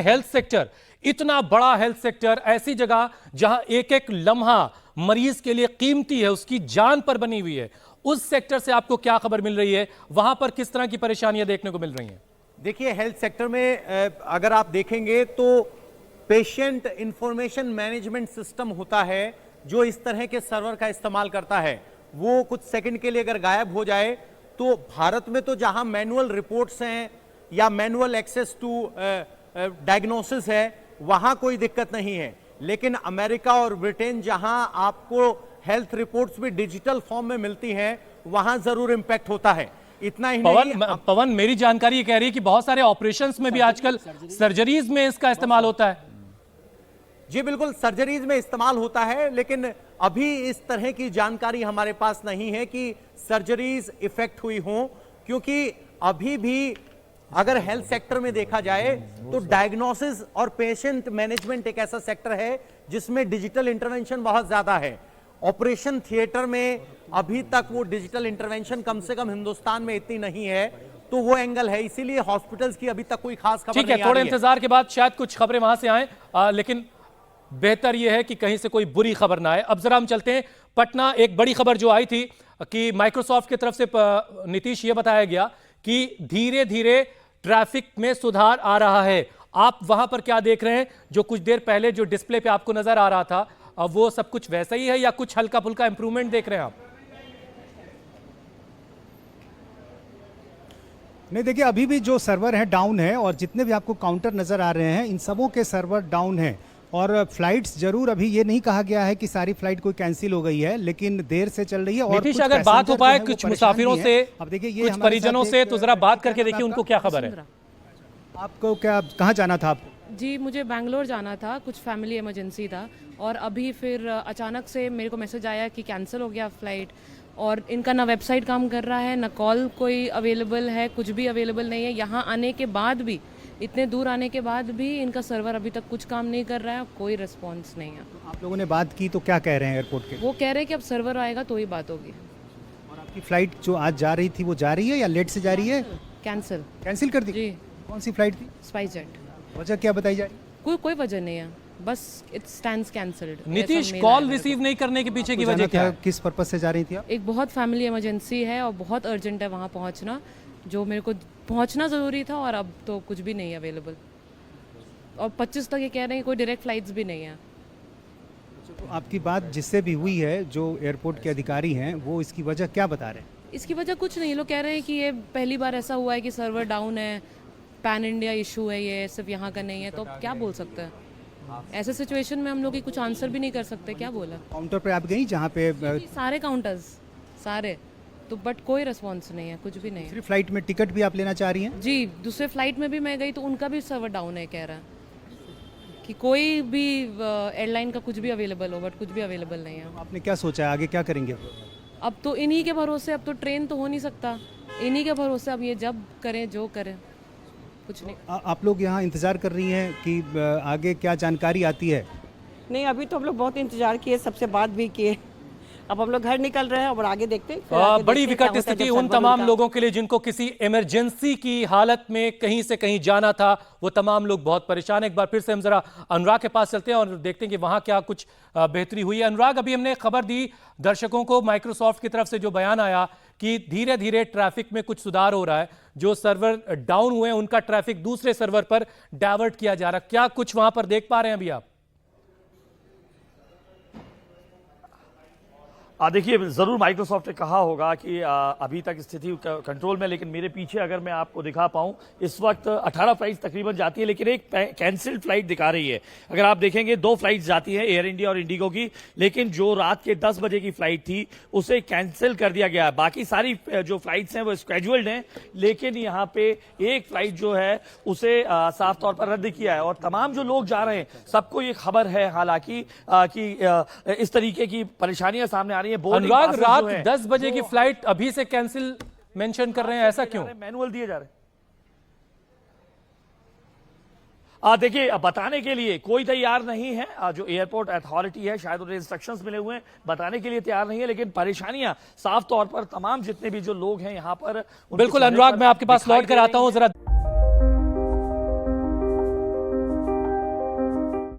Health sector, इतना बड़ा health sector, ऐसी जगह जहां एक एक लम्हा मरीज के लिए कीमती है, उसकी जान पर बनी हुई है, उस सेक्टर से आपको क्या खबर मिल रही है? वहां पर किस तरह की परेशानियां देखने को मिल रही हैं? देखिए, हेल्थ सेक्टर में अगर आप देखेंगे तो पेशेंट इंफॉर्मेशन मैनेजमेंट सिस्टम होता है जो इस तरह के सर्वर का इस्तेमाल करता है। वो कुछ सेकंड के लिए अगर गायब हो जाए तो भारत में तो जहां मैनुअल रिपोर्ट्स हैं या मैनुअल एक्सेस टू डायग्नोसिस है, वहां कोई दिक्कत नहीं है। लेकिन अमेरिका और ब्रिटेन जहां आपको हेल्थ रिपोर्ट्स भी डिजिटल फॉर्म में मिलती हैं, वहां जरूर इंपैक्ट होता है। इतना ही पवन, मेरी जानकारी ये कह रही है कि बहुत सारे ऑपरेशंस में भी आजकल सर्जरीज में इसका इस्तेमाल होता है। जी बिल्कुल, सर्जरीज में इस्तेमाल होता है, लेकिन अभी इस तरह की जानकारी हमारे पास नहीं है कि सर्जरीज इफेक्ट हुई हों, क्योंकि अभी भी अगर हेल्थ सेक्टर में देखा जाए तो डायग्नोसिस और पेशेंट मैनेजमेंट एक ऐसा सेक्टर है जिसमें डिजिटल इंटरवेंशन बहुत ज्यादा है। ऑपरेशन थिएटर में अभी तक वो डिजिटल इंटरवेंशन कम से कम हिंदुस्तान में इतनी नहीं है, तो वो एंगल है, इसीलिए हॉस्पिटल्स की अभी तक कोई खास खबर नहीं आ रही है। थोड़े इंतजार के बाद शायद कुछ खबरें वहां से आए, लेकिन बेहतर यह है कि कहीं से कोई बुरी खबर ना आए। अब जरा हम चलते हैं पटना। एक बड़ी खबर जो आई थी कि माइक्रोसॉफ्ट की तरफ से नीतीश ये बताया गया कि धीरे धीरे ट्रैफिक में सुधार आ रहा है। आप वहां पर क्या देख रहे हैं? जो कुछ देर पहले जो डिस्प्ले पे आपको नजर आ रहा था, अब वो सब कुछ वैसा ही है या कुछ हल्का फुल्का इंप्रूवमेंट देख रहे हैं आप? नहीं, देखिए, अभी भी जो सर्वर है डाउन है, और जितने भी आपको काउंटर नजर आ रहे हैं इन सबों के सर्वर डाउन है। और फ्लाइट्स जरूर, अभी ये नहीं कहा गया है कि सारी फ्लाइट कोई कैंसिल हो गई है, लेकिन देर से चल रही है। और नीतीश, अगर बात हो पाए कुछ मुसाफिरों से, अब देखिए, ये कुछ परिजनों से, तो जरा बात करके देखिए उनको क्या खबर है। आपको क्या, कहाँ जाना था आपको? जी, मुझे बैंगलोर जाना था, कुछ फैमिली इमरजेंसी था, और अभी फिर अचानक से मेरे को मैसेज आया कि कैंसिल हो गया फ्लाइट। और इनका ना वेबसाइट काम कर रहा है, ना कॉल कोई अवेलेबल है, कुछ भी अवेलेबल नहीं है। यहाँ आने के बाद भी, इतने दूर आने के बाद भी इनका सर्वर अभी तक कुछ काम नहीं कर रहा है, कोई रिस्पॉन्स नहीं है। आप लोगों ने बात की तो क्या कह रहे हैं एयरपोर्ट के? वो कह रहे हैं कि अब सर्वर आएगा तो ही बात होगी। और आपकी फ्लाइट जो आज जा रही थी वो जा रही है या लेट से जा रही है? कैंसिल कर दी? जी। कौन सी फ्लाइट थी? स्पाइसजेट। वजह क्या बताई जा रही? कोई वजह नहीं है, बस it stands cancelled. Nitish, call receive नहीं करने के पीछे की वजह क्या है? किस पर्पस से जा रही थी आप? एक बहुत फैमिली इमरजेंसी है और बहुत अर्जेंट है वहाँ पहुँचना, जो मेरे को पहुँचना ज़रूरी था, और अब तो कुछ भी नहीं है अवेलेबल। और 25 तक ये कह रहे हैं कोई डायरेक्ट फ्लाइट्स भी नहीं है। तो आपकी बात जिससे भी हुई है, जो एयरपोर्ट के अधिकारी हैं, वो इसकी वजह क्या बता रहे हैं? इसकी वजह कुछ नहीं, लोग कह रहे हैं कि ये पहली बार ऐसा हुआ है कि सर्वर डाउन है, पैन इंडिया इशू है, ये सिर्फ यहाँ का नहीं है, तो क्या बोल सकते हैं? ऐसे सिचुएशन में हम लोग की कुछ आंसर भी नहीं कर सकते। क्या बोला? काउंटर पे आप गई जहाँ पे? सारे काउंटर्स, सारे तो, बट कोई रिस्पॉन्स नहीं है, कुछ भी नहीं है। दूसरी फ्लाइट में टिकट भी आप लेना चाह रही हैं? जी, दूसरे फ्लाइट में भी मैं गई तो उनका भी सर्वर डाउन है, कह रहा है कि कोई भी एयरलाइन का कुछ भी अवेलेबल हो, बट कुछ भी अवेलेबल नहीं है। आपने क्या सोचा है, आगे क्या करेंगे? अब तो इन्हीं के भरोसे, अब तो ट्रेन तो हो नहीं सकता, इन्हीं के भरोसे अब ये जब करें जो करें, कुछ नहीं। आप लोग यहाँ इंतजार कर रही हैं कि आगे क्या जानकारी आती है? नहीं, अभी तो हम लोग बहुत इंतजार किए, सबसे बात भी किए, अब हम लोग घर निकल रहे हैं और आगे देखते हैं। बड़ी विकट स्थिति उन तमाम लोगों के लिए जिनको किसी इमरजेंसी की हालत में कहीं से कहीं जाना था, वो तमाम लोग बहुत परेशान। एक बार फिर से हम जरा अनुराग के पास चलते हैं और देखते हैं कि वहां क्या कुछ बेहतरी हुई है। अनुराग, अभी हमने खबर दी दर्शकों को, माइक्रोसॉफ्ट की तरफ से जो बयान आया कि धीरे धीरे ट्रैफिक में कुछ सुधार हो रहा है, जो सर्वर डाउन हुए हैं उनका ट्रैफिक दूसरे सर्वर पर डायवर्ट किया जा रहा है, क्या कुछ वहां पर देख पा रहे हैं अभी आप? देखिए, जरूर माइक्रोसॉफ्ट ने कहा होगा कि अभी तक स्थिति कंट्रोल में, लेकिन मेरे पीछे अगर मैं आपको दिखा पाऊं, इस वक्त 18 फ्लाइट्स तकरीबन जाती है, लेकिन एक कैंसिल्ड फ्लाइट दिखा रही है। अगर आप देखेंगे 2 फ्लाइट्स जाती हैं, एयर इंडिया और इंडिगो की, लेकिन जो रात के 10 बजे की फ्लाइट थी उसे कैंसिल कर दिया गया है। बाकी सारी जो फ्लाइट्स हैं वो स्केड्यूल्ड हैं, लेकिन यहाँ पे एक फ्लाइट जो है उसे साफ तौर पर रद्द किया है। और तमाम जो लोग जा रहे हैं सबको ये खबर है हालांकि कि इस तरीके की परेशानियां सामने आ रही है। अनुराग, रात 10 बजे की फ्लाइट अभी से कैंसिल मेंशन कर रहे हैं, ऐसा क्यों? मैनुअल दिए जा रहे हैं। देखिए, बताने के लिए कोई तैयार नहीं है, जो एयरपोर्ट अथॉरिटी है शायद उन्हें इंस्ट्रक्शंस मिले हुए हैं, बताने के लिए तैयार नहीं है, लेकिन परेशानियां साफ तौर पर तमाम जितने भी जो लोग हैं यहाँ पर। बिल्कुल अनुराग, मैं आपके पास लौट कर आता हूं जरा।